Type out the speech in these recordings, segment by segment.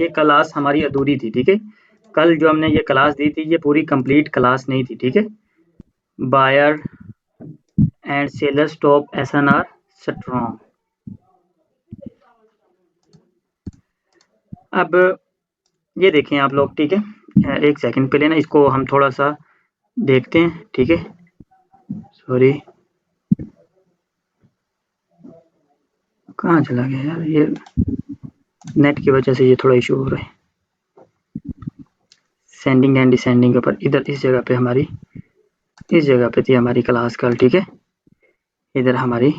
ये क्लास हमारी अधूरी थी, ठीक है। कल जो हमने ये क्लास दी थी ये पूरी कंप्लीट क्लास नहीं थी, ठीक है। Buyer and seller stop SNR strong. अब ये देखें आप लोग, ठीक है। एक सेकंड पहले ना इसको हम थोड़ा सा देखते हैं, ठीक है। सॉरी, कहाँ चला गया यार, ये नेट की वजह से ये थोड़ा इशू हो रहा है। सेंडिंग एंड डिसेंडिंग के ऊपर इधर इस जगह पे हमारी, इस जगह पे थी हमारी क्लास कल, ठीक है। इधर हमारी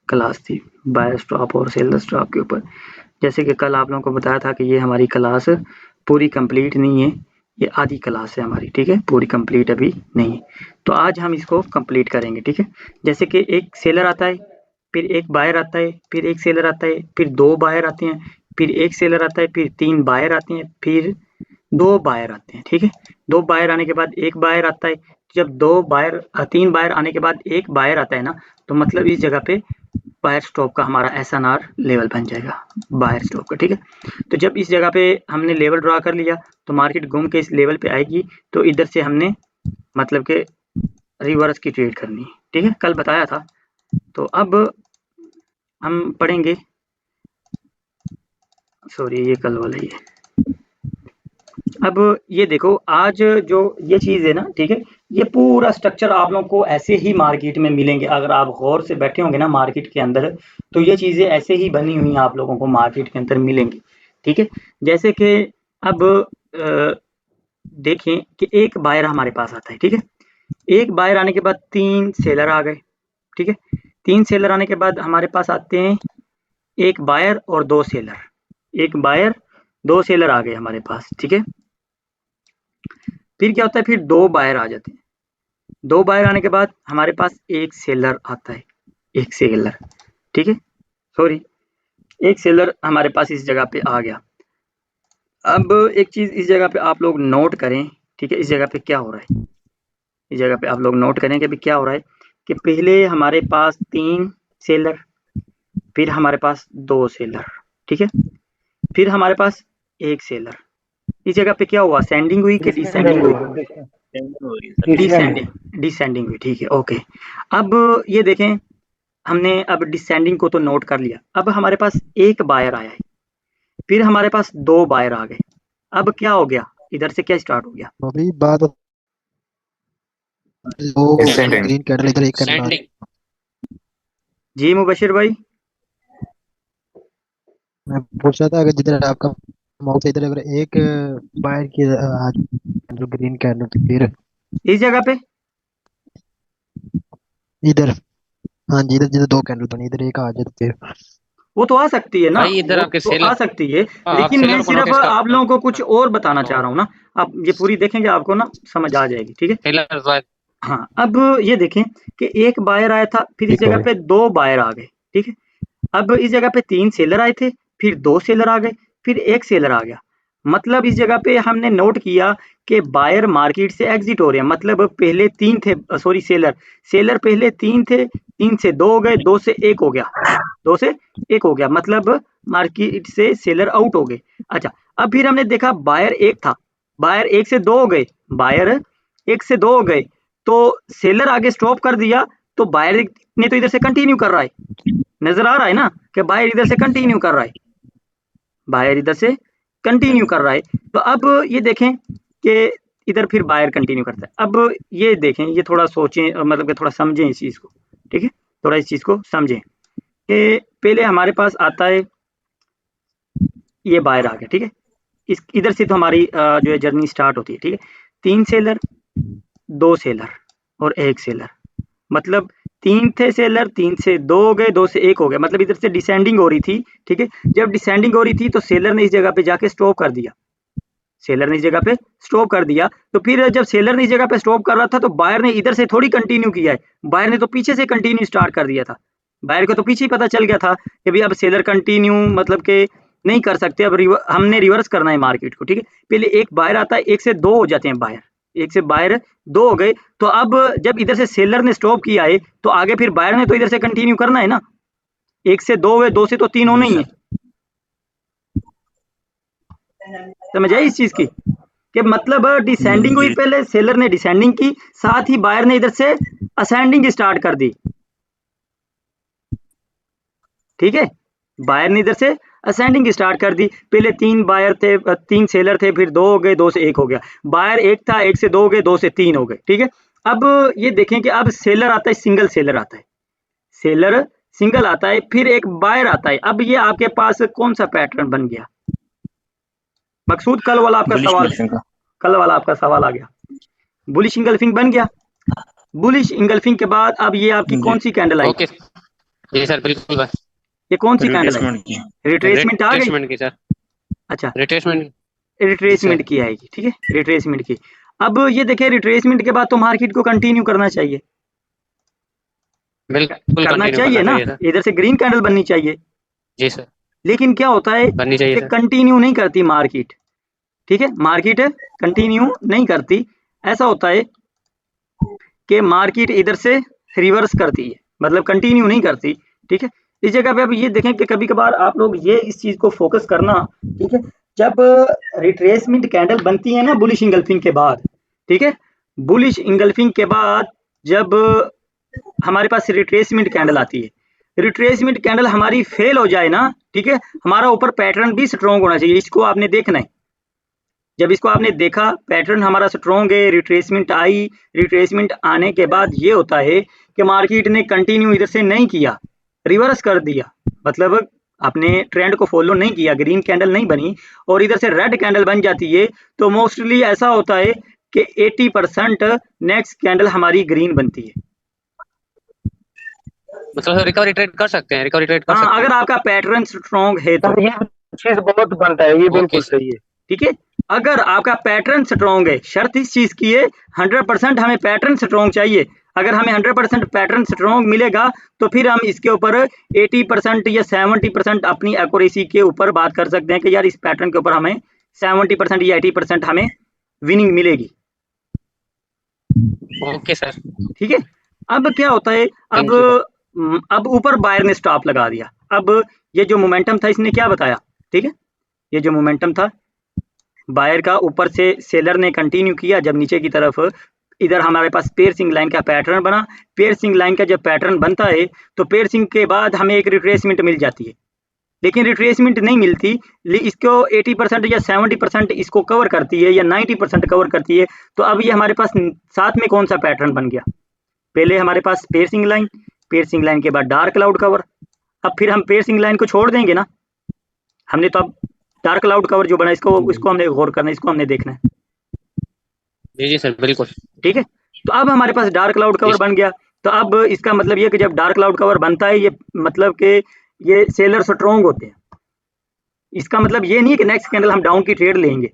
क्लास थी बायर स्टॉप और सेलर स्टॉप के ऊपर। जैसे कि कल आप लोगों को बताया था कि ये हमारी क्लास पूरी कंप्लीट नहीं है, ये आधी क्लास है हमारी, ठीक है। पूरी कंप्लीट अभी नहीं है, तो आज हम इसको कंप्लीट करेंगे, ठीक है। जैसे कि एक सेलर आता है, फिर एक बायर आता है, फिर एक सेलर आता है, फिर दो बायर आते हैं, फिर एक सेलर आता है, फिर तीन बायर आते हैं, फिर दो बायर आते हैं, ठीक है। दो बायर आने के बाद एक बायर आता है। जब दो बायर तीन बायर आने के बाद एक बायर आता है ना, तो मतलब इस जगह पे बायर स्टॉप का हमारा एसएनआर लेवल बन जाएगा बायर स्टॉप का, ठीक है। तो जब इस जगह पे हमने लेवल ड्रा कर लिया तो मार्केट घूम के इस लेवल पे आएगी, तो इधर से हमने मतलब के रिवर्स की ट्रेड करनी है, ठीक है। कल बताया था। तो अब हम पढ़ेंगे, सॉरी ये कल वाला ही है। अब ये देखो, आज जो ये चीज़ है ना, ठीक है, ये पूरा स्ट्रक्चर आप लोगों को ऐसे ही मार्केट में मिलेंगे। अगर आप गौर से बैठे होंगे ना मार्केट के अंदर, तो ये चीज़ें ऐसे ही बनी हुई आप लोगों को मार्केट के अंदर मिलेंगी, ठीक है। जैसे कि अब देखें कि एक बायर हमारे पास आता है, ठीक है। एक बायर आने के बाद तीन सेलर आ गए, ठीक है। तीन सेलर आने के बाद हमारे पास आते हैं एक बायर और दो सेलर। एक बायर दो सेलर आ गए हमारे पास, ठीक है। फिर क्या होता है, फिर दो बायर आ जाते हैं। दो बायर आने के बाद हमारे पास एक सेलर आता है, एक सेलर, ठीक है। सॉरी, एक सेलर हमारे पास इस जगह पे आ गया। अब एक चीज इस जगह पे आप लोग नोट करें, ठीक है। इस जगह पे क्या हो रहा है, इस जगह पे आप लोग नोट करें कि अभी क्या हो रहा है कि पहले हमारे पास तीन सेलर, फिर हमारे पास दो सेलर, ठीक है। फिर हमारे पास एक सेलर। इस जगह पे क्या हुआ, सेंडिंग हुई कि डिसेंडिंग हुई? डिसेंडिंग, डिसेंडिंग हुई, ठीक है, ओके। अब ये देखें, हमने अब डिसेंडिंग को तो नोट कर लिया। अब हमारे पास एक बायर आया है, फिर हमारे पास दो बायर आ गए। अब क्या हो गया, इधर से क्या स्टार्ट हो गया? अभी बात वो ग्रीन कैंडल इधर एक कैंडल जी मुबशिर भाई। मैं पूछ रहा था अगर जिधर आपका माउस है इधर अगर एक बायर की जो ग्रीन कैंडल तो फिर इस जगह पे इधर, हाँ जी इधर जिधर दो कैंडल बनी इधर एक आ जाए तो फिर वो तो आ सकती है ना, भाई इधर वो आपके तो आ सेलर, सकती है, आप लेकिन मैं सेलर को सिर्फ नोटिस आप लोगों को कुछ और बताना चाह रहा करो। हूँ ना। आप ये पूरी देखेंगे आपको ना समझ आ जाएगी, ठीक है। सेलर हाँ, अब ये देखें कि एक बायर आया था, फिर इस ठीक जगह है। पे दो बायर आ गए, ठीक है। अब इस जगह पे तीन सेलर आए थे, फिर दो सेलर आ गए, फिर एक सेलर आ गया। मतलब इस जगह पे हमने नोट किया कि बायर मार्केट से एग्जिट हो रहे हैं। मतलब पहले तीन थे, सॉरी सेलर, सेलर पहले तीन थे, तीन से दो हो गए, दो से एक हो गया, दो से एक हो गया, मतलब मार्केट से सेलर आउट हो गए। अच्छा, अब फिर हमने देखा बायर एक था, बायर एक से दो हो गए, बायर एक से दो हो गए, तो सेलर आगे स्टॉप कर दिया, तो बायर ने तो इधर से कंटिन्यू कर रहा है। नजर आ रहा है ना कि बायर इधर से कंटिन्यू कर रहा है, बायर इधर से कंटिन्यू कर रहा है। तो अब ये देखें कि इधर फिर बायर कंटिन्यू करता है। अब ये देखें, ये थोड़ा सोचें, मतलब कि थोड़ा समझें इस चीज़ को, ठीक है। थोड़ा इस चीज़ को समझें कि पहले हमारे पास आता है ये बायर आ गया, ठीक है। इस इधर से तो हमारी जो है जर्नी स्टार्ट होती है, ठीक है। तीन सेलर, दो सेलर और एक सेलर, मतलब तीन थे सेलर, तीन से दो हो गए, दो से एक हो गया, मतलब इधर से डिसेंडिंग हो रही थी, ठीक है। जब डिसेंडिंग हो रही थी तो सेलर ने इस जगह पे जाके स्टॉप कर दिया, सेलर ने इस जगह पे स्टॉप कर दिया। तो फिर जब सेलर ने इस जगह पे स्टॉप कर रहा था तो बायर ने इधर से थोड़ी कंटिन्यू किया है, बायर ने तो पीछे से कंटिन्यू स्टार्ट कर दिया था। बायर को तो पीछे ही पता चल गया था कि भाई अब सेलर कंटिन्यू मतलब के नहीं कर सकते, अब हमने रिवर्स करना है मार्केट को, ठीक है। पहले एक बायर आता है, एक से दो हो जाते हैं बायर, एक से बायर दो हो गए। तो अब जब इधर से सेलर ने स्टॉप किया है तो आगे फिर बायर ने तो इधर से कंटिन्यू करना है ना। एक से दो हुए, दो से तो तीन होना ही है। समझ आई इस चीज की कि मतलब डिसेंडिंग हुई, जी पहले सेलर ने डिसेंडिंग की, साथ ही बायर ने इधर से असेंडिंग स्टार्ट कर दी। ठीक है, बायर ने इधर से असेंडिंग स्टार्ट कर दी। पहले 3 बायर थे, 3 सेलर थे, फिर 2 हो गए, 2 से 1 हो गया। बायर 1 था, 1 से 2 हो गए, 2 से 3 हो गए। ठीक है, अब ये देखें कि अब सेलर आता है, सिंगल सेलर आता है, सेलर सिंगल आता है, फिर एक बायर आता है। अब ये आपके पास कौन सा पैटर्न बन गया? मकसूद कल वाला आपका बुलिश सवाल, क्वेश्चन का। कल वाला आपका सवाल आ गया। बुलिश इंगल्फिंग बन गया। बुलिश इंगल्फिंग के बाद अब ये आपकी जी कौन सी कैंडल आई? ओके जी सर, बिल्कुल बस। ये कौन सी कैंडल आई? रिट्रेसमेंट की। रिट्रेसमेंट आ गई। रिट्रेसमेंट की सर, अच्छा, रिट्रेसमेंट। जी रिट्रेसमेंट सर, की आएगी। ठीक है, रिट्रेसमेंट की। अब ये देखिए, रिट्रेसमेंट के बाद तो मार्केट को कंटिन्यू करना चाहिए, बिल्कुल करना कंटिन्यू चाहिए करना ना, चाहिए सर। इधर से ग्रीन कैंडल बननी चाहिए। जी सर, लेकिन क्या होता है बननी चाहिए कि सर। कंटिन्यू नहीं करती मार्केट। ठीक है, मार्केट कंटिन्यू नहीं करती। ऐसा होता है कि मार्केट इधर से रिवर्स करती है, मतलब कंटिन्यू नहीं करती। ठीक है, इस जगह पे अब ये देखें कि कभी कभार आप लोग ये इस चीज को फोकस करना। ठीक है, जब रिट्रेसमेंट कैंडल बनती है ना बुलिश इंगल्फिंग के बाद, ठीक है, बुलिश इंगल्फिंग के बाद जब हमारे पास रिट्रेसमेंट कैंडल आती है, रिट्रेसमेंट कैंडल हमारी फेल हो जाए ना, ठीक है, हमारा ऊपर पैटर्न भी स्ट्रॉन्ग होना चाहिए, इसको आपने देखना है। जब इसको आपने देखा पैटर्न हमारा स्ट्रॉन्ग है, रिट्रेसमेंट आई, रिट्रेसमेंट आने के बाद ये होता है कि मार्केट ने कंटिन्यू इधर से नहीं किया, रिवर्स कर दिया, मतलब अपने ट्रेंड को फॉलो नहीं किया, ग्रीन कैंडल नहीं बनी और इधर से रेड कैंडल बन जाती है, तो मोस्टली ऐसा होता है कि 80% नेक्स्ट कैंडल हमारी ग्रीन बनती है। मतलब सर रिकवरी ट्रेड कर सकते हैं, रिकवरी ट्रेड कर हाँ, सकते हैं। अगर आपका पैटर्न स्ट्रॉन्ग है तो। सर ये चीज बहुत बनता है, ये ओके बिल्कुल सर। सही है। ठीक है, अगर आपका पैटर्न स्ट्रॉन्ग है, शर्त इस चीज की है 100% हमें पैटर्न स्ट्रॉन्ग चाहिए। अगर हमें 100% पैटर्न स्ट्रॉन्ग मिलेगा तो फिर हम इसके ऊपर 80% या 70% अपनी एक्यूरेसी के ऊपर बात कर सकते हैं कि यार इस पैटर्न के ऊपर हमें 70% या 80% हमें विनिंग मिलेगी। Okay sir. ठीक है, अब क्या होता है, थैंक यू सर। अब ऊपर बायर ने स्टॉप लगा दिया। अब ये जो मोमेंटम था इसने क्या बताया? ठीक है, ये जो मोमेंटम था बायर का, ऊपर से सेलर ने कंटिन्यू किया, जब नीचे की तरफ इधर हमारे पास पेयरसिंग लाइन का पैटर्न बना। पेयरसिंग लाइन का जब पैटर्न बनता है तो पेयरसिंग के बाद हमें एक रिट्रेसमेंट मिल जाती है, लेकिन रिट्रेसमेंट नहीं मिलती, इसको 80% या 70% इसको कवर करती है या 90% कवर करती है। तो अब ये हमारे पास साथ में कौन सा पैटर्न बन गया? पहले हमारे पास पेयरसिंग लाइन, पेयरसिंग लाइन के बाद डार्क क्लाउड कवर। अब फिर हम पेयरसिंग लाइन को छोड़ देंगे ना, हमने तो अब डार्क क्लाउड कवर जो बना इसको हमने गौर करना है, इसको हमने देखना है। जी जी सर, बिल्कुल। ठीक है, तो अब हमारे पास डार्क क्लाउड कवर बन गया। तो अब इसका मतलब ये कि जब डार्क क्लाउड कवर बनता है, ये मतलब कि ये सेलर स्ट्रॉन्ग होते हैं। इसका मतलब ये नहीं है कि नेक्स्ट कैंडल हम डाउन की ट्रेड लेंगे,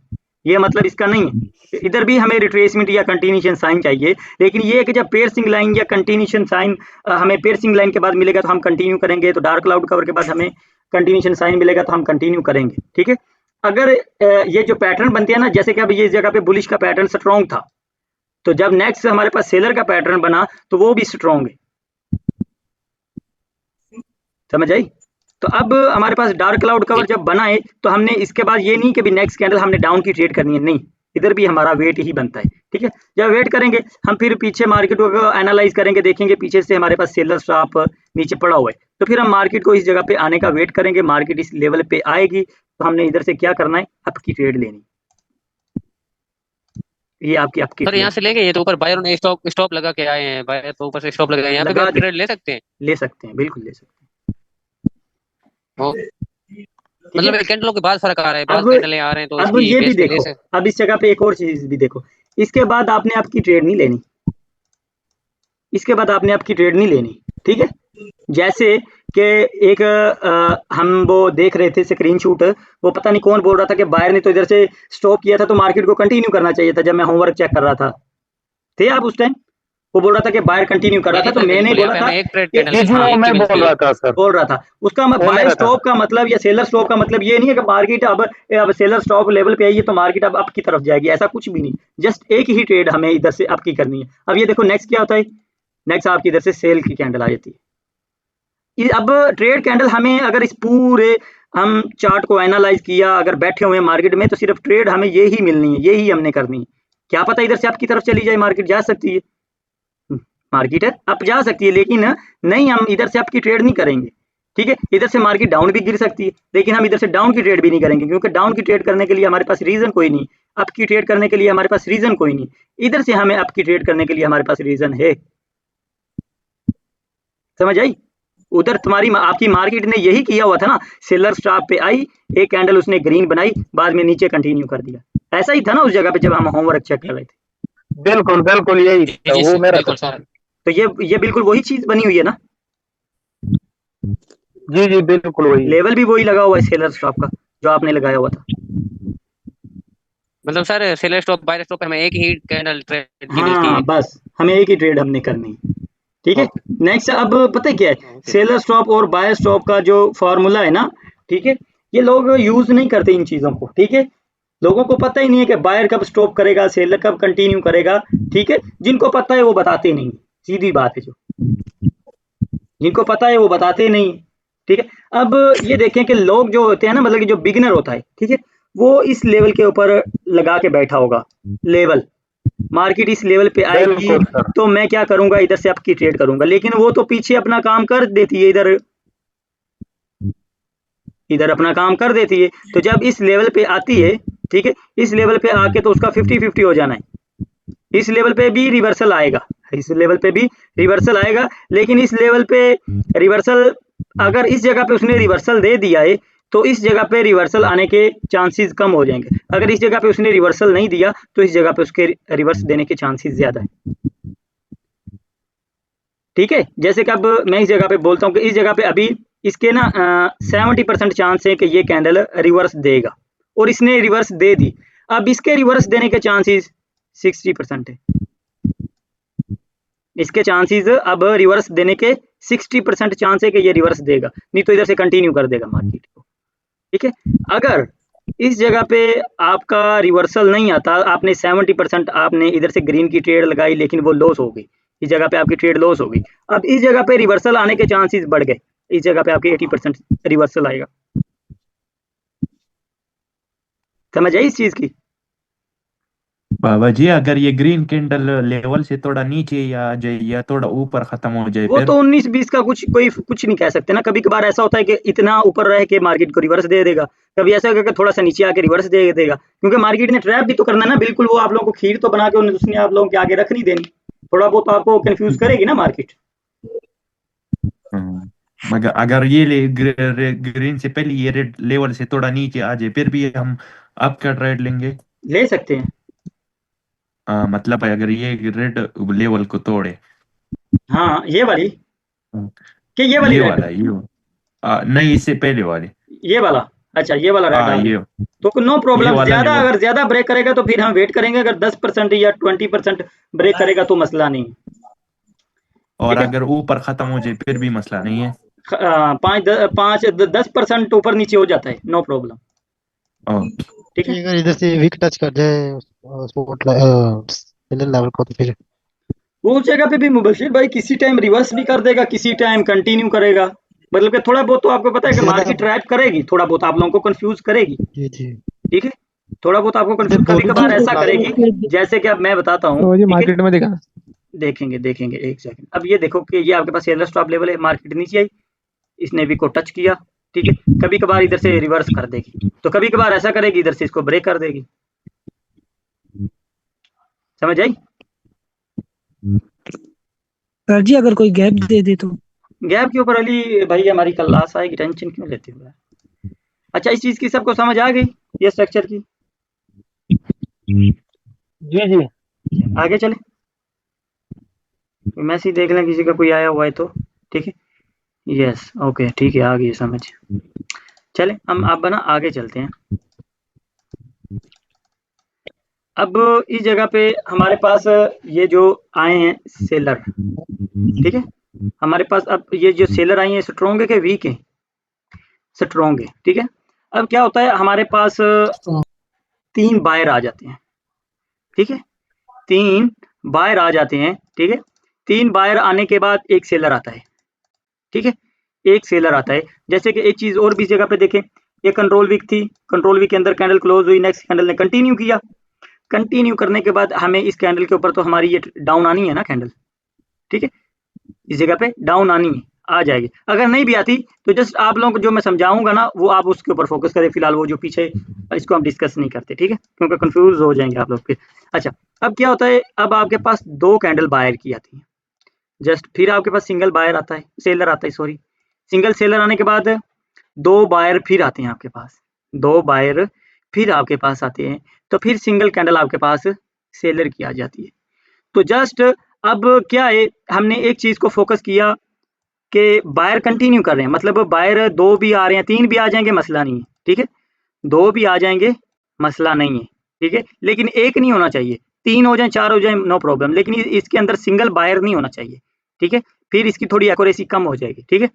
ये मतलब इसका नहीं है। इधर भी हमें रिट्रेसमेंट या कंटिन्यूशन साइन चाहिए, लेकिन ये है कि जब पेयरसिंग लाइन या कंटिन्यूशन साइन हमें पेयरसिंग लाइन के बाद मिलेगा तो हम कंटिन्यू करेंगे, तो डार्क क्लाउड कवर के बाद हमें कंटिन्यूशन साइन मिलेगा तो हम कंटिन्यू करेंगे। ठीक है, अगर ये जो पैटर्न बनते हैं ना, जैसे कि अब ये इस जगह पे बुलिश का पैटर्न स्ट्रॉन्ग था, तो जब नेक्स्ट हमारे पास सेलर का पैटर्न बना तो वो भी स्ट्रॉन्ग है। समझ आई? तो अब हमारे पास डार्क क्लाउड कवर जब बना है तो हमने इसके बाद ये नहीं कि भी नेक्स्ट कैंडल हमने डाउन की ट्रेड करनी है, नहीं, इधर भी हमारा वेट ही बनता है। ठीक है, जब वेट करेंगे हम फिर पीछे मार्केट को एनालाइज करेंगे, देखेंगे पीछे से हमारे पास सेलर स्टॉप नीचे पड़ा हुआ है, तो फिर हम मार्केट को इस जगह पे आने का वेट करेंगे। मार्केट इस लेवल पे आएगी तो हमने इधर से क्या करना है, अप की ट्रेड लेनी। ये आपकी अप की सर यहाँ ट्रेड से लेंगे, ये तो ऊपर बायर ने स्टॉप स्टॉप लगा के आए हैं, बायर तो ऊपर से स्टॉप लगा, यहाँ पे भी लगा आप दे, ट्रेड ले सकते हैं। ले सकते हैं, बिल्कुल ले सकते ओ, हैं। ठीक मतलब है, एक कैंडल के बाद फर्क आ रहा है, बाद अब कैंडल आ रहे हैं तो अब इसकी ये भी बेस पे ले देखो, सकते। अब इस जगह पे एक और चीज भी देखो, इसके बाद आपने आपकी ट्रेड नहीं लेनी, इसके बाद आपने आपकी ट्रेड नहीं लेनी। ठीक है, जैसे कि एक हम वो देख रहे थे स्क्रीनशॉट, वो पता नहीं कौन बोल रहा था कि बायर ने तो इधर से स्टॉप किया था तो मार्केट को कंटिन्यू करना चाहिए था। जब मैं होमवर्क चेक कर रहा था, थे आप उस टाइम? वो बोल रहा था कि बायर कंटिन्यू कर जी रहा था, जी तो सर, मैंने बिल्कुल। यहाँ बोला पे था हमें एक ट्रेड कि कैंडल जी जी, लेनी है, वो एक ही मैं मिलती बोल है। रहा था सर, बोल रहा था उसका वो बायर मेरा था। स्टॉप का मतलब या सेलर स्टॉप का मतलब ये नहीं है कि मार्केट अब सेलर स्टॉप लेवल पे आई है तो मार्केट अब अप की तरफ जाएगी, ऐसा कुछ भी नहीं। जस्ट एक ही ट्रेड हमें इधर से अप की करनी है। अब ये देखो नेक्स्ट क्या होता है, नेक्स्ट आपकी इधर से सेल की कैंडल आ जाती है। अब ट्रेड कैंडल हमें अगर इस पूरे हम चार्ट को एनालाइज किया, अगर बैठे हुए हैं मार्केट में तो सिर्फ ट्रेड हमें ये ही मिलनी है, ये ही हमने करनी है। क्या पता इधर से आपकी तरफ चली जाए, मार्केट जा सकती है, मार्केट है अप जा सकती है, लेकिन नहीं, हम इधर से अप की ट्रेड नहीं करेंगे, ठीक है। इधर से मार्केट डाउन भी गिर सकती है, लेकिन हम इधर से डाउन की ट्रेड भी नहीं करेंगे, क्योंकि डाउन की ट्रेड करने के लिए हमारे पास रीजन कोई नहीं, अप की ट्रेड करने के लिए हमारे पास रीजन कोई नहीं। इधर से हमें अप की ट्रेड करने के लिए हमारे पास रीजन है। समझ आई? उधर तुम्हारी आपकी मार्केट ने यही किया हुआ था ना, सेलर स्टॉप पे आई, एक कैंडल उसने ग्रीन बनाई, बाद में नीचे कंटिन्यू कर दिया। ऐसा ही था ना उस जगह पे जब हम होमवर्क चेक कर रहे थे। बिल्कुल बिल्कुल यही जी था, जी वो सर, मेरा बिल्कुल था। सर। तो ये बिल्कुल वही चीज बनी हुई है ना, जी जी बिल्कुल वही। लेवल भी वही लगा हुआ है सेलर स्टॉप का जो आपने लगाया हुआ था। मतलब sir seller stop buyer stop हमें एक ही कैंडल ट्रेड की मिलती हाँ है। बस हमें एक ही ट्रेड हमने करनी है, ठीक है। ओके नेक्स्ट अब पता है क्या है, ओके सेलर स्टॉप और बायर स्टॉप का जो फॉर्मूला है ना, ठीक है, ये लोग यूज नहीं करते इन चीजों को, ठीक है। लोगों को पता ही नहीं है कि बायर कब स्टॉप करेगा, सेलर कब कंटिन्यू करेगा, ठीक है। जिनको पता है वो बताते नहीं, सीधी बात है, जो जिनको पता है वो बताते नहीं, ठीक है। अब ये देखें कि लोग जो होते हैं ना, मतलब कि जो बिगिनर होता है, ठीक है, वो इस लेवल के ऊपर लगा के बैठा होगा, लेवल, मार्केट इस लेवल पे आएगी बिल्कुल सर। तो मैं क्या करूंगा, इधर से आपकी ट्रेड करूंगा, लेकिन वो तो पीछे अपना काम कर देती है, इधर इधर अपना काम कर देती है। तो जब इस लेवल पे आती है, ठीक है, इस लेवल पे आके तो उसका 50-50 हो जाना है। इस लेवल पे भी रिवर्सल आएगा, इस लेवल पे भी रिवर्सल आएगा, लेकिन इस लेवल पे रिवर्सल, अगर इस जगह पे उसने रिवर्सल दे दिया है तो इस जगह पे रिवर्सल आने के चांसेस कम हो जाएंगे। अगर इस जगह पे उसने रिवर्सल नहीं दिया तो इस जगह पे उसके रिवर्स देने के चांसेस ज्यादा है, ठीक है। जैसे कि अब मैं इस जगह पे बोलता हूँ कि इस जगह पे अभी इसके ना 70% चांस है कि ये कैंडल रिवर्स देगा, और इसने रिवर्स दे दी। अब इसके रिवर्स देने के चांसेस 60% है, इसके चांसेस अब रिवर्स देने के 60% चांस है कि ये रिवर्स देगा, नहीं तो इधर से कंटिन्यू कर देगा मार्केट को, ठीक है। अगर इस जगह पे आपका रिवर्सल नहीं आता, आपने 70% आपने इधर से ग्रीन की ट्रेड लगाई लेकिन वो लॉस हो गई, इस जगह पे आपकी ट्रेड लॉस हो गई। अब इस जगह पे रिवर्सल आने के चांसेस बढ़ गए, इस जगह पे आपके 80% रिवर्सल आएगा। समझ आई इस चीज की? बाबा जी, अगर ये ग्रीन कैंडल लेवल से थोड़ा नीचे या जाए या थोड़ा ऊपर खत्म हो जाए वो फिर? तो 19-20 का कुछ नहीं कह सकते ना। कभी कभार ऐसा होता है कि इतना ऊपर रह के मार्केट को रिवर्स दे देगा, कभी ऐसा होगा कि थोड़ा सा नीचे आके रिवर्स दे देगा, क्योंकि मार्केट ने ट्रैप भी तो करना है ना, बिल्कुल वो आप लोगों को खीर तो बना के उसने आप लोगों के आगे रख नहीं देनी, थोड़ा बहुत तो आपको कंफ्यूज करेगी ना मार्केट। मगर अगर ये ग्रीन से पहले ये रेड लेवल से थोड़ा नीचे आ जाए फिर भी हम आपका ट्रेड लेंगे? ले सकते हैं, मतलब अगर ये रेड लेवल को तोड़े। हाँ ये वाली, हाँ, कि ये वाली ये रेड, वाला नहीं, इससे पहले वाले। ये वाला, अच्छा ये वाला रेड हाँ, डाल दे, ये तो नो ये प्रॉब्लम। वाला ज्यादा लेवल। अगर ज्यादा ब्रेक करेगा तो फिर हम वेट करेंगे, अगर 10% या 20% ब्रेक करेगा तो मसला नहीं, और ठीक है। अगर ऊपर खत्म हो जाए फिर भी मसला नहीं है? 5-10% ऊपर नीचे हो जाता है, नो प्रॉब्लम, ओके। ठीक है। कि अगर इधर से वीक टच कर जाए स्पॉट सेलर लेवल को तो फिर? वो उस जगह पे भी मुबशिर भाई किसी टाइम रिवर्स भी कर देगा, किसी टाइम कंटिन्यू करेगा, मतलब कि थोड़ा बहुत तो आपको पता है कि ज्यादा। मार्केट ट्रैप करेगी, थोड़ा बहुत आप लोगों को कंफ्यूज करेगी, जी जी। ठीक है। थोड़ा बहुत आपको इधर कंफ्यूज कभी वॉल्यूम कभार ऐसा लास्ट करेगी, जैसे कि अब मैं बताता हूँ, तो ये ठीक है। मार्केट में देखा। देखेंगे देखेंगे एक सेकंड। अब ये देखो कि ये आपके पास सेलर स्टॉप लेवल है, मार्केट नीचे आई, इसने भी को टच किया, ठीक है। कभी कभार इधर से रिवर्स कर देगी, तो कभी कभार ऐसा करेगी इधर से इसको ब्रेक कर देगी। समझ आई? सर जी अगर कोई गैप दे दे तो? गैप के ऊपर अली भाई हमारी कल लाश आएगी, टेंशन क्यों लेते हो यार। अच्छा इस चीज की सबको समझ आ गई, ये स्ट्रक्चर की? जी जी आगे चले, मैसेज देख लें किसी का कोई आया हुआ है तो, ठीक है। यस ओके ठीक है, आ गई समझ। चले हम अब ना आगे चलते हैं। अब इस जगह पे हमारे पास ये जो आए हैं सेलर, ठीक है। हमारे पास अब ये जो सेलर आए हैं स्ट्रॉन्ग है कि वीक है? स्ट्रॉन्ग है, ठीक है। अब क्या होता है, हमारे पास 3 बायर आ जाते हैं, ठीक है। 3 बायर आ जाते हैं, ठीक है। 3 बायर आने के बाद एक सेलर आता है, ठीक है। एक सेलर आता है। जैसे कि एक चीज और भी इस जगह पे देखें, ये कंट्रोल वीक थी, कंट्रोल वीक के अंदर कैंडल क्लोज हुई, नेक्स्ट कैंडल ने कंटिन्यू किया, कंटिन्यू करने के बाद हमें इस कैंडल के ऊपर तो हमारी ये डाउन आनी है ना कैंडल, ठीक है, इस जगह पे डाउन आनी है, आ जाएगी। अगर नहीं भी आती तो जस्ट आप लोगों को जो मैं समझाऊंगा ना वो आप उसके ऊपर फोकस करें, फिलहाल वो जो पीछे इसको हम डिस्कस नहीं करते, ठीक है, क्योंकि कंफ्यूज हो जाएंगे आप लोग फिर। अच्छा, अब क्या होता है, अब आपके पास दो कैंडल बायर की आती है, जस्ट फिर आपके पास सिंगल बायर आता है, सेलर आता है, सॉरी, सिंगल सेलर आने के बाद दो बायर फिर आते हैं आपके पास, दो बायर फिर आपके पास आते हैं, तो फिर सिंगल कैंडल आपके पास सेलर की आ जाती है। तो जस्ट अब क्या है, हमने एक चीज को फोकस किया कि बायर कंटिन्यू कर रहे हैं, मतलब बायर दो भी आ रहे हैं, तीन भी आ जाएंगे, मसला नहीं है, ठीक है, दो भी आ जाएंगे, मसला नहीं है, ठीक है, लेकिन एक नहीं होना चाहिए, तीन हो जाए, चार हो जाए, नो प्रॉब्लम, लेकिन इसके अंदर सिंगल बायर नहीं होना चाहिए, ठीक है, फिर इसकी थोड़ी एक्यूरेसी कम हो जाएगी, ठीक है।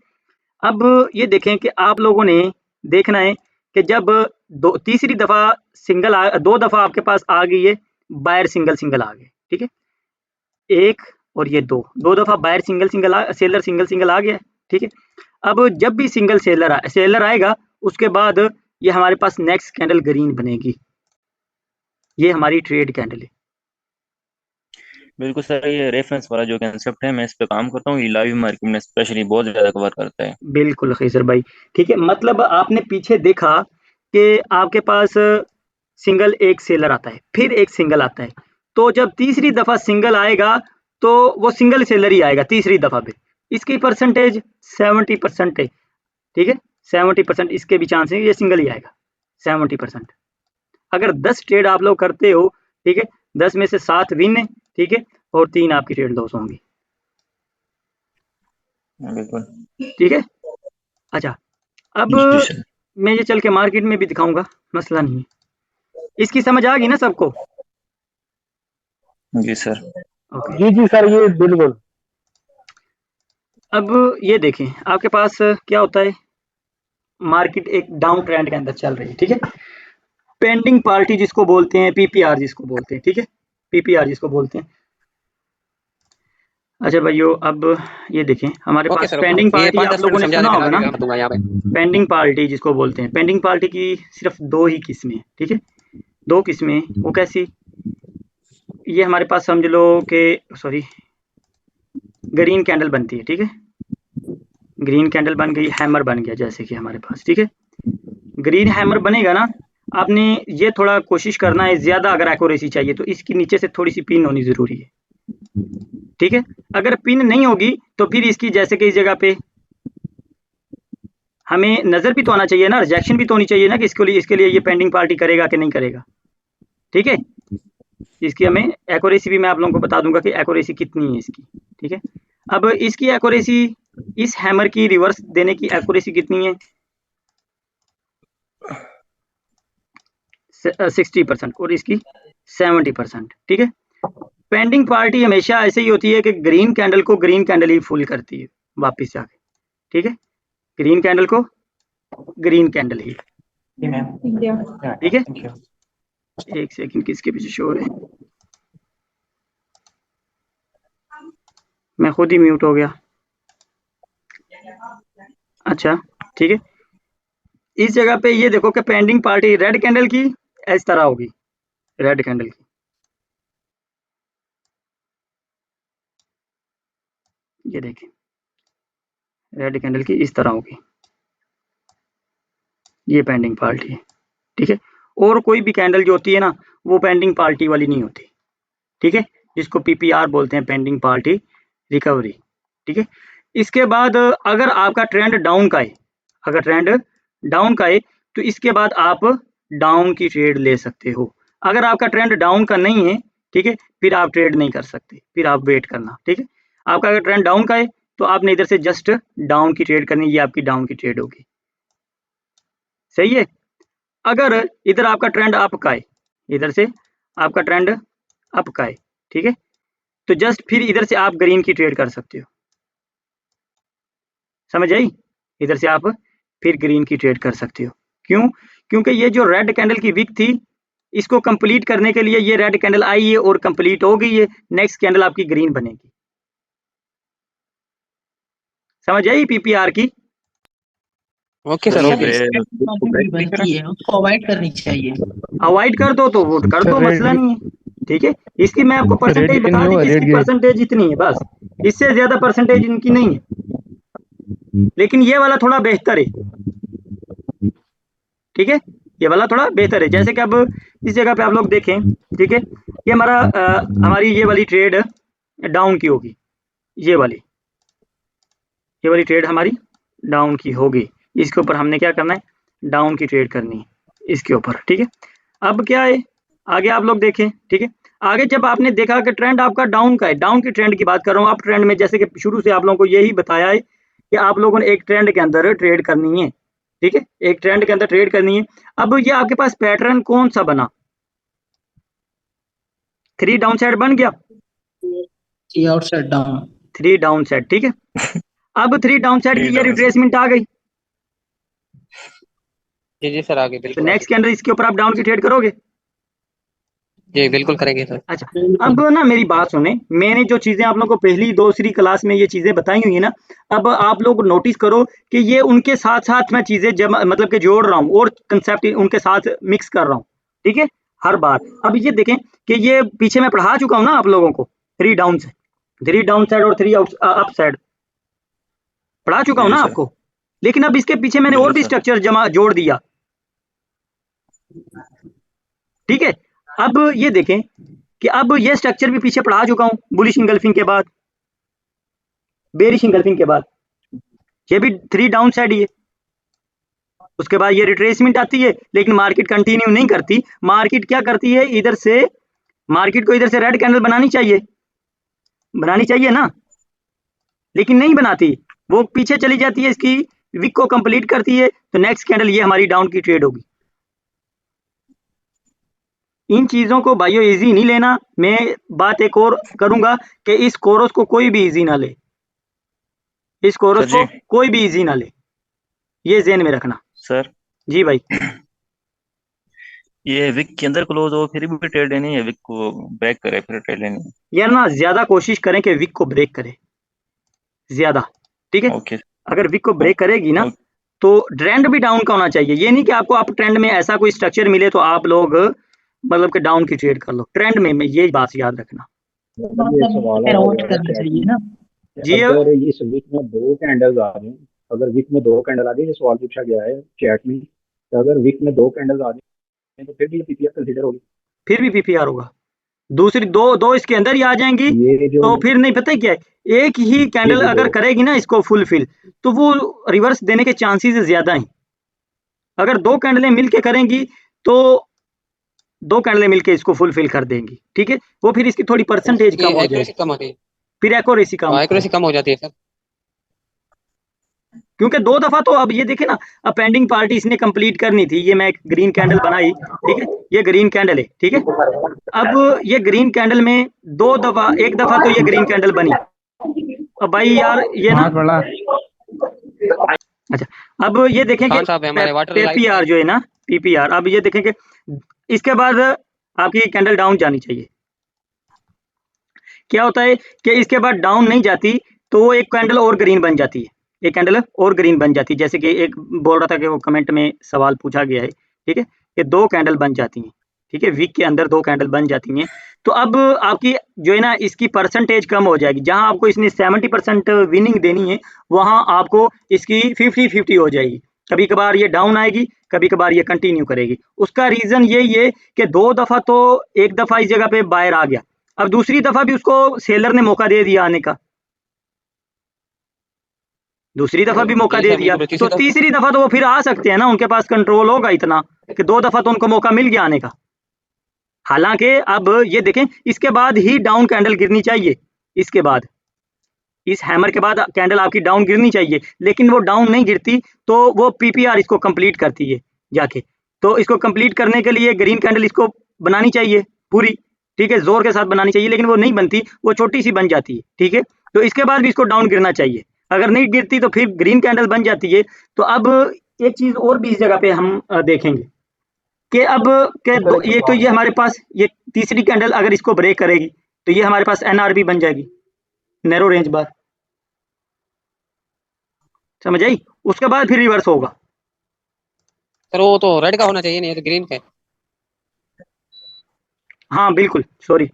अब ये देखें कि आप लोगों ने देखना है कि जब दो तीसरी दफा दो दफा आपके पास आ गई है बायर सिंगल सिंगल आ गए, ठीक है, एक और ये दो दफा buyer single single seller single single आ गया, ठीक है। अब जब भी सिंगल सेलर आएगा उसके बाद ये हमारे पास नेक्स्ट कैंडल ग्रीन बनेगी, ये हमारी ट्रेड कैंडल है। बिल्कुल सर, ये रेफरेंस वाला जो कंसेप्ट है मैं इस पे काम करता हूँ, ये लाइव मार्केट में स्पेशली बहुत ज्यादा कवर करता है। बिल्कुल खैसर भाई, ठीक है, मतलब आपने पीछे देखा कि आपके पास सिंगल एक सेलर आता है, फिर एक सिंगल आता है, तो जब तीसरी दफा सिंगल आएगा तो वो सिंगल सेलर ही आएगा तीसरी दफा पे, इसकी परसेंटेज 70% है, ठीक है, 70% इसके भी चांस है ये सिंगल ही आएगा 70%। अगर 10 ट्रेड आप लोग करते हो, ठीक है, 10 में से 7 विन है, ठीक है, और 3 आपकी ट्रेड लॉस होंगी, बिल्कुल। ठीक है। अच्छा, अब जी सर। मैं ये चल के मार्केट में भी दिखाऊंगा, मसला नहीं है, इसकी समझ आ गई ना सबको? जी सर। ओके, जी जी सर, ये बिल्कुल। अब ये देखें आपके पास क्या होता है, मार्केट एक डाउन ट्रेंड के अंदर चल रही है, ठीक है, पेंडिंग पार्टी जिसको बोलते हैं, पीपीआर जिसको बोलते हैं, ठीक है, पीपीआर जिसको बोलते हैं। अच्छा भाइयों, अब ये देखें हमारे ओके पास सर, पेंडिंग ओके, ये पार्टी आप 5-10 लोगों मिनट ने समझा सुना दे, फिर होगा आगे ना, मैं दूंगा यहाँ पे। पेंडिंग पार्टी जिसको बोलते हैं, पेंडिंग पार्टी की सिर्फ दो ही किस्में हैं, ठीक है, दो किस्में, वो कैसी, ये हमारे पास समझ लो कि सॉरी ग्रीन कैंडल बनती है, ठीक है, ग्रीन कैंडल बन गई, हैमर बन गया जैसे कि हमारे पास, ठीक है, ग्रीन हैमर बनेगा ना, आपने ये थोड़ा कोशिश करना है, ज्यादा अगर एक्यूरेसी चाहिए तो इसकी नीचे से थोड़ी सी पिन होनी जरूरी है, ठीक है, अगर पिन नहीं होगी तो फिर इसकी जैसे कि इस जगह पे हमें नजर भी तो आना चाहिए ना, रिजेक्शन भी तो होनी चाहिए ना कि इसके लिए ये पेंडिंग पार्टी करेगा कि नहीं करेगा, ठीक है, इसकी हमें एक्यूरेसी भी मैं आप लोगों को बता दूंगा कि एक्यूरेसी कितनी है इसकी, ठीक है। अब इसकी एक्यूरेसी, इस हैमर की रिवर्स देने की एक्यूरेसी कितनी है, 60% और इसकी 70%, ठीक है। पेंडिंग पार्टी हमेशा ऐसे ही होती है कि ग्रीन कैंडल को ग्रीन कैंडल ही फुल करती है वापस जाके, ठीक है, ग्रीन कैंडल को ग्रीन कैंडल ही, ठीक है। एक सेकंड, किसके पीछे शोर है, मैं खुद ही म्यूट हो गया। अच्छा, ठीक है, इस जगह पे ये देखो कि पेंडिंग पार्टी रेड कैंडल की इस तरह होगी, रेड कैंडल की, ये देखें रेड कैंडल की इस तरह होगी, ये पेंडिंग पार्टी है, ठीक है, और कोई भी कैंडल जो होती है ना वो पेंडिंग पार्टी वाली नहीं होती, ठीक है, जिसको पीपीआर बोलते हैं, पेंडिंग पार्टी रिकवरी, ठीक है। इसके बाद अगर आपका ट्रेंड डाउन का है, अगर ट्रेंड डाउन का है तो इसके बाद आप डाउन की ट्रेड ले सकते हो, अगर आपका ट्रेंड डाउन का नहीं है, ठीक है, फिर आप ट्रेड नहीं कर सकते, फिर आप वेट करना, ठीक है। आपका अगर ट्रेंड डाउन का है तो आपने इधर से जस्ट डाउन की ट्रेड करनी, ये आपकी डाउन की ट्रेड होगी, सही है। अगर इधर आपका ट्रेंड अप का है, इधर से आपका ट्रेंड अप का है, ठीक है, तो जस्ट फिर इधर से आप ग्रीन की ट्रेड कर सकते हो, समझ आई, इधर से आप फिर ग्रीन की ट्रेड कर सकते हो, क्यों, क्योंकि ये जो रेड कैंडल की विक थी इसको कंप्लीट करने के लिए ये रेड कैंडल आई है और कंप्लीट हो गई है, नेक्स्ट कैंडल आपकी ग्रीन बनेगी, समझ आई पीपीआर की। ओके सर, चलो ओके। बनती है उसको अवॉइड करनी चाहिए। अवॉइड कर दो तो वो कर दो, मसला नहीं है। ठीक है, इसकी मैं आपको परसेंटेज ग्रीन बता नहीं दी हुआ, कि रेड इसकी ग्रीन। परसेंटेज इतनी है बस, इससे ज्यादा परसेंटेज इनकी नहीं है, लेकिन ये वाला थोड़ा बेहतर है। ठीक है, ये वाला थोड़ा बेहतर है। जैसे कि अब इस जगह पे आप लोग देखें, ठीक है, ये हमारी ये वाली ट्रेड डाउन की होगी, ये वाली ट्रेड हमारी डाउन की होगी। इसके ऊपर हमने क्या करना है, डाउन की ट्रेड करनी है इसके ऊपर। ठीक है, अब क्या है, आगे आप लोग देखें। ठीक है, आगे जब आपने देखा कि ट्रेंड आपका डाउन का है, डाउन की ट्रेंड की बात कर रहा हूँ, आप ट्रेंड में जैसे कि शुरू से आप लोगों को यही बताया है कि आप लोगों ने एक ट्रेंड के अंदर ट्रेड करनी है। ठीक है, एक ट्रेंड के अंदर ट्रेड करनी है। अब ये आपके पास पैटर्न कौन सा बना, 3 डाउन साइड बन गया, आउटसाइड डाउन। 3 down side. ठीक है, अब 3 डाउन साइड की ये रिट्रेसमेंट आ गई, जी जी सर, आगे तो बिल्कुल आगे। नेक्स्ट के अंदर इसके ऊपर आप डाउन की ट्रेड करोगे। जी बिल्कुल करेंगे सर। अच्छा, अब ना मेरी बात सुने, मैंने जो चीजें आप लोगों को पहली दूसरी क्लास में ये चीजें बताई हुई है ना, अब आप लोग नोटिस करो कि ये उनके साथ साथ मैं चीजें जब मतलब कि जोड़ रहा हूँ और कंसेप्ट उनके साथ मिक्स कर रहा हूँ। ठीक है, हर बार। अब ये देखें कि ये पीछे मैं पढ़ा चुका हूँ ना आप लोगों को, 3 डाउन साइड, 3 डाउन साइड और 3 अप साइड पढ़ा चुका हूँ जी ना सर, आपको, लेकिन अब इसके पीछे मैंने और बिल्कुल भी सर। स्ट्रक्चर जोड़ दिया। ठीक है, अब ये देखें कि अब ये स्ट्रक्चर भी पीछे पढ़ा चुका हूँ, बुलिश इंगल्फिंग के बाद, बेरिश इंगल्फिंग के बाद, ये भी 3 डाउन साइड ही है। उसके बाद ये रिट्रेसमेंट आती है, लेकिन मार्केट कंटिन्यू नहीं करती। मार्केट क्या करती है, इधर से मार्केट को इधर से रेड कैंडल बनानी चाहिए ना, लेकिन नहीं बनाती, वो पीछे चली जाती है, इसकी विक को कंप्लीट करती है, तो नेक्स्ट कैंडल ये हमारी डाउन की ट्रेड होगी। इन चीजों को भाइयों इजी नहीं लेना। मैं बात एक और करूंगा कि इस कोर्स को कोई भी इजी ना ले, इस कोर्स सर को जी, कोई भी इजी ना ले, ये ज़हन में रखना। सर जी भाई, ये विक के अंदर क्लोज हो फिर भी ट्रेड लेनी है, विक को ब्रेक करे फिर ट्रेड लेनी है। यार ना ज्यादा कोशिश करें कि विक को ब्रेक करे, ज्यादा। ठीक है, ओके, अगर विक को ब्रेक करेगी ना, ओके। तो ट्रेंड भी डाउन का होना चाहिए। ये नहीं कि आपको अप ट्रेंड में ऐसा कोई स्ट्रक्चर मिले तो आप लोग मतलब कि डाउन की ट्रेड कर लो, ट्रेंड में ये बात याद रखना। ये सवाल अवॉइड है करनी चाहिए ना। जी अगर इस वीक में 2 कैंडल्स आ रही हैं, अगर वीक में 2 कैंडल आ रही है, ये सवाल पूछा गया है चैट में, तो अगर वीक में 2 कैंडल्स आ रही हैं तो फिर भी पीपीआर कंसीडर होगी। फिर भी पीपीआर होगा, दूसरी दो इसके अंदर ही आ जाएंगी, ये जो तो फिर नहीं, पता है क्या है, एक ही जी कैंडल जी अगर दो करेगी ना इसको फुलफिल, तो वो रिवर्स देने के चांसेस ज्यादा हैं। अगर 2 कैंडलें मिलके करेंगी तो 2 कैंडलें मिलके इसको फुलफिल कर देंगी। ठीक है, वो फिर इसकी थोड़ी परसेंटेज इसकी कम हो एक्यूरेसी जाएगी, कम होती है, फिर एक्यूरेसी कम, एक्यूरेसी कम हो जाती है सर। क्योंकि 2 दफा तो अब ये देखे ना, अब पेंडिंग पार्टी इसने कंप्लीट करनी थी। ये मैं एक ग्रीन कैंडल बनाई, ठीक है, ये ग्रीन कैंडल है। ठीक है, अब ये ग्रीन कैंडल में 2 दफा, एक दफा तो ये ग्रीन कैंडल बनी। अब भाई यार ये ना, अच्छा, अब ये देखें कि खान साहब है हमारे वाटर लाइफ पीपीआर में। जो है ना, पीपीआर, अब ये देखें कि इसके बाद आपकी कैंडल डाउन जानी चाहिए। क्या होता है कि इसके बाद डाउन नहीं जाती, तो वो एक कैंडल और ग्रीन बन जाती है, एक कैंडल और ग्रीन बन जाती है। जैसे कि एक बोल रहा था कि वो कमेंट में सवाल पूछा गया है, ठीक है, कि 2 कैंडल बन जाती हैं। ठीक है, वीक के अंदर 2 कैंडल बन जाती हैं, तो अब आपकी जो है ना, इसकी परसेंटेज कम हो जाएगी। जहां आपको इसने 70% विनिंग देनी है, वहां आपको इसकी 50-50 हो जाएगी। कभी कभार ये डाउन आएगी, कभी कभार ये कंटिन्यू करेगी। उसका रीजन यही है कि 2 दफा तो, एक दफा इस जगह पे बायर आ गया, अब दूसरी दफा भी उसको सेलर ने मौका दे दिया आने का, दूसरी दफा भी मौका जी दे सर दिया, बिल्कुल, तो तीसरी दफा तो वो फिर आ सकते हैं ना, उनके पास कंट्रोल होगा इतना कि 2 दफा तो उनको मौका मिल गया आने का। हालांकि अब ये देखें, इसके बाद ही डाउन कैंडल गिरनी चाहिए, इसके बाद, इस हैमर के बाद कैंडल आपकी डाउन गिरनी चाहिए, लेकिन वो डाउन नहीं गिरती, तो वो पीपीआर इसको कंप्लीट करती है जाके। तो इसको कंप्लीट करने के लिए ग्रीन कैंडल इसको बनानी चाहिए पूरी, ठीक है, जोर के साथ बनानी चाहिए, लेकिन वो नहीं बनती, वो छोटी सी बन जाती है। ठीक है, तो इसके बाद भी इसको डाउन गिरना चाहिए, अगर नहीं गिरती तो फिर ग्रीन कैंडल बन जाती है। तो अब एक चीज और भी इस जगह पे हम देखेंगे कि अब के ये तो ये हमारे पास ये तीसरी कैंडल अगर इसको ब्रेक करेगी, तो ये हमारे पास एनआरबी बन जाएगी, नैरो रेंज बार, समझ आई। उसके बाद फिर रिवर्स होगा, सर वो तो रेड का होना चाहिए, नहीं तो ग्रीन का है। हाँ बिल्कुल, सॉरी,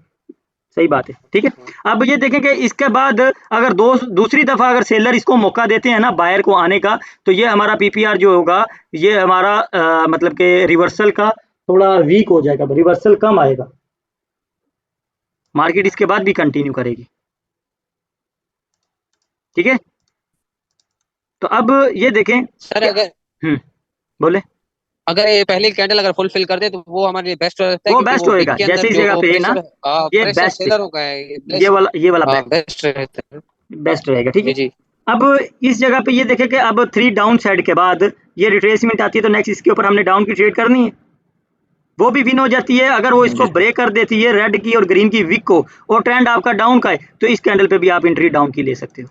सही बात है, ठीक है। अब ये देखें कि इसके बाद अगर दूसरी दफा अगर सेलर इसको मौका देते हैं ना बायर को आने का, तो ये हमारा पीपीआर जो होगा ये हमारा मतलब कि रिवर्सल का थोड़ा वीक हो जाएगा, रिवर्सल कम आएगा, मार्केट इसके बाद भी कंटिन्यू करेगी, ठीक है। तो अब ये देखें, सर अगर बोले, अगर ये पहली कैंडल अगर फुलफिल कर दे तो वो हमारे लिए बेस्ट रहता है, वो क्योंकि बेस्ट वो होएगा, वीक के जैसे अंदर इस जगह जो पे है ना, प्रेशर ये प्रेशर बेस्ट, सेलरों का है, ये वाला बेस्ट रहता है। बेस्ट रहेगा, ठीक जी है। जी। अब इस जगह पे ये देखें कि अब 3 डाउन साइड के बाद ये रिट्रेसमेंट आती है, तो नेक्स्ट इसके ऊपर हमने डाउन की ट्रेड करनी है, वो भी विन हो जाती है। अगर वो इसको ब्रेक कर देती है रेड की और ग्रीन की विक को, और ट्रेंड आपका डाउन का है, तो इस कैंडल पे भी आप एंट्री डाउन की ले सकते हो,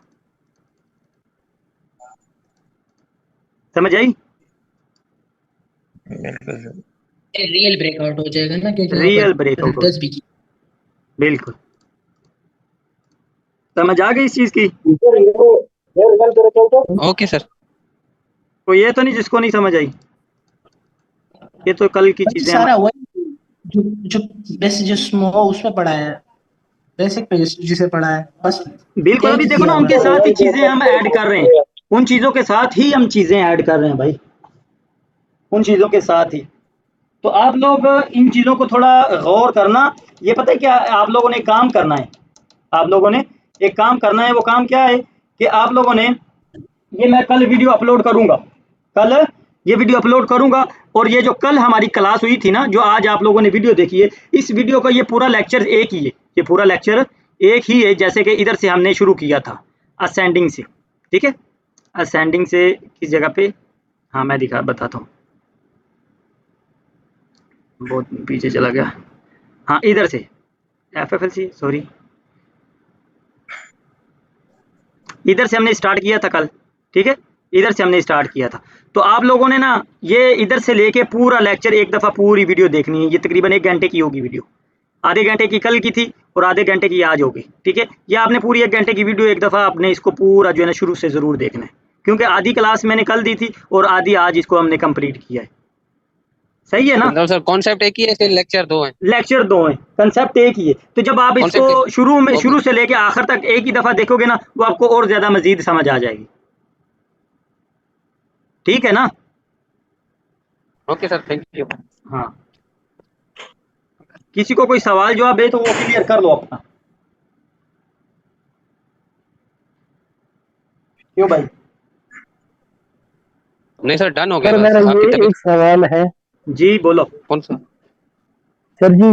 समझ आई? रियल ब्रेकआउट हो जाएगा ना, क्योंकि वहाँ रियल पर ब्रेकआउट हो, 10 भी की। बिल्कुल, समझ आ गई इस चीज की? Okay sir. तो ये तो नहीं जिसको नहीं समझ आई, ये तो कल की बस चीजें सारा वही जो जो बेसिक जो स्मो उसमें पढ़ा है, बेसिक पे जिसे पढ़ा है बस बिल्कुल। अभी चेंज देखो किया ना, हुआ उनके है। साथ ही चीजें हम ऐड कर रहे हैं, उन चीजों के साथ ही हम चीजें ऐड कर रहे हैं भाई, उन चीजों के साथ ही। तो आप लोग इन चीजों को थोड़ा गौर करना। ये पता है क्या, आप लोगों ने काम करना है, आप लोगों ने एक काम करना है। वो काम क्या है कि आप लोगों ने, ये मैं कल वीडियो अपलोड करूंगा, कल ये वीडियो अपलोड करूंगा, और ये जो कल हमारी क्लास हुई थी ना, जो आज आप लोगों ने वीडियो देखी है, इस वीडियो का ये पूरा लेक्चर एक ही है, ये पूरा लेक्चर एक ही है, जैसे कि इधर से हमने शुरू किया था असेंडिंग से, ठीक है। असेंडिंग से किस जगह पे, हाँ मैं बताता हूँ, बहुत पीछे चला गया, हाँ इधर से FFLC, सॉरी, इधर से हमने स्टार्ट किया था कल, ठीक है, इधर से हमने स्टार्ट किया था। तो आप लोगों ने ना ये इधर से लेके पूरा लेक्चर एक दफ़ा पूरी वीडियो देखनी है, ये तकरीबन 1 घंटे की होगी वीडियो, आधे घंटे की कल की थी और आधे घंटे की आज होगी, ठीक है। ये आपने पूरी 1 घंटे की वीडियो एक दफ़ा आपने इसको पूरा जो है ना शुरू से ज़रूर देखना है, क्योंकि आधी क्लास मैंने कल दी थी और आधी आज इसको हमने कंप्लीट किया है, सही है ना? मतलब सर कॉन्सेप्ट एक ही है, फिर लेक्चर 2 हैं? लेक्चर 2 हैं, कंसेप्ट एक ही है। तो जब आप इसको कॉन्सेप्ट शुरू से लेके आखिर तक एक ही दफ़ा देखोगे ना, वो आपको और ज़्यादा मज़ीद समझ आ जाएगी, ठीक है ना? Okay sir, thank you. हाँ, किसी को कोई सवाल जवाब है तो वो क्लियर कर लो अपना, क्यों भाई? नहीं सर, डन हो गया सर बस, मेरा आपकी ये तबीयत। एक सवाल है। जी बोलो। कौन सा? सर जी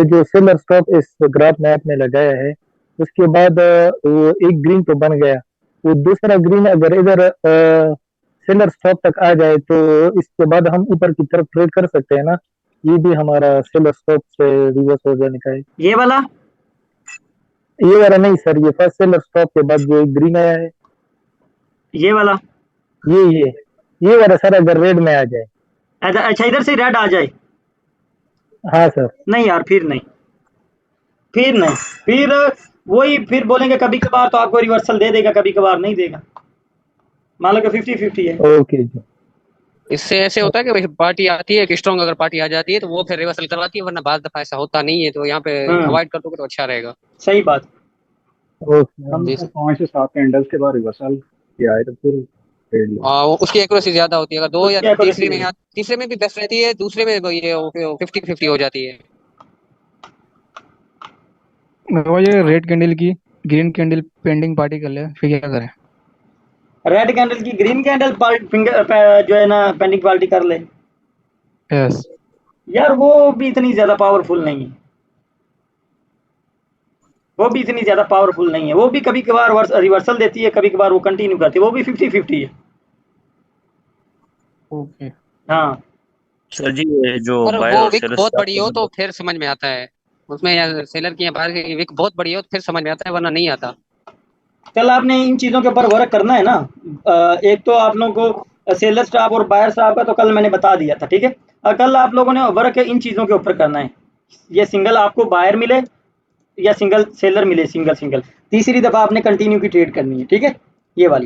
जो सेलर स्टॉप इस ग्राफ में आपने लगाया है, उसके बाद वो एक ग्रीन तो बन गया, वो दूसरा ग्रीन अगर इधर सेलर स्टॉप तक आ जाए तो इसके बाद हम ऊपर की तरफ ट्रेड कर सकते हैं ना? ये भी हमारा सेलर स्टॉप से रिवर्स हो जाने का है। ये वाला नहीं सर, ये फर्स्ट सेलर स्टॉप के बाद जो एक ग्रीन आया है, ये वाला, ये वाला सर अगर रेड में आ जाए। अच्छा इधर से रेड आ जाए? हाँ सर। नहीं यार, फिर नहीं, फिर वही, फिर बोलेंगे कभी कभार तो आपको रिवर्सल दे देगा, कभी कभार नहीं देगा, मान लो कि 50-50 है। ओके जी। इससे ऐसे होता है कि भाई पार्टी आती है, कि स्ट्रॉन्ग अगर पार्टी आ जाती है तो वो फिर रिवर्सल करवाती है, वरना बाद दफा ऐसा होता नहीं है, तो यहाँ पे अवॉइड कर दोगे तो अच्छा रहेगा। सही बात। हम जी तो सर। 5 से 7 कैंडल्स के बाद रिवर्सल किया है तो फिर ट्रेड लिया। उसकी एक्यूरेसी ज्यादा होती है, अगर 2 या उसकी accuracy तीसरे में भी बेस्ट रहती है, दूसरे में ये 50-50 हो जाती है। वो ये रेड कैंडल की ग्रीन कैंडल पेंडिंग पार्टी कर ले, फिर क्या करें? रेड कैंडल की ग्रीन कैंडल जो है ना पेंडिंग पार्टी कर ले। यस। यार वो भी इतनी ज्यादा पावरफुल नहीं है, वो भी इतनी ज्यादा पावरफुल नहीं है, वो भी कभी कभार रिवर्सल देती है, कभी कभार वो कंटिन्यू करती है, वो भी 50-50 है। ओके। हाँ सर जी ये जो और बायर वो और विक सेलर बहुत बड़ी हो तो फिर समझ में आता है, उसमें या सेलर की या बाहर की विक बहुत बड़ी हो तो फिर समझ में आता है, वरना नहीं आता। कल आपने इन चीज़ों के ऊपर वर्क करना है ना। एक तो आप लोगों को सेलर स्टाफ और बायर स्टाफ का तो कल मैंने बता दिया था, ठीक है। कल आप लोगों ने वर्क इन चीज़ों के ऊपर करना है, ये सिंगल आपको बायर मिले या सिंगल सेलर मिले, सिंगल तीसरी दफ़ा आपने कंटिन्यू की ट्रेड करनी है, ठीक है, ये वाली।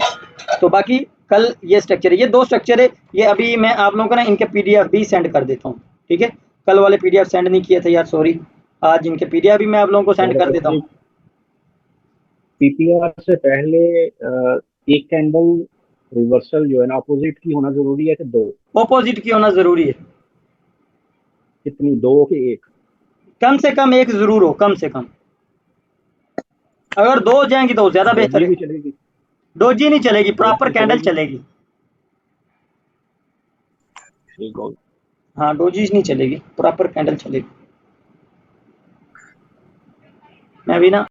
तो बाकी कल ये स्ट्रक्चर है, ये 2 स्ट्रक्चर है। ये अभी मैं आप लोगों को ना इनके पीडीएफ भी सेंड कर देता हूँ, ठीक है। कल वाले पीडीएफ सेंड नहीं किए थे यार, सॉरी। आज इनके पीडीएफ भी मैं आप लोगों को सेंड कर देता हूँ। पीपीआर से पहले एक कैंडल रिवर्सल जो है ना अपोजिट की होना जरूरी है कि 2? ऑपोजिट की होना जरूरी है। कितनी, 2 के 1? कम से कम 1 जरूर हो, कम से कम। अगर 2 हो जाएंगी तो ज्यादा बेहतर डोजी है। भी चलेगी? डोजी नहीं चलेगी, प्रॉपर डोजी कैंडल चलेगी? चलेगी। ठीक हो। हाँ, डोजीज नहीं चलेगी, प्रॉपर कैंडल चलेगी। मैं भी ना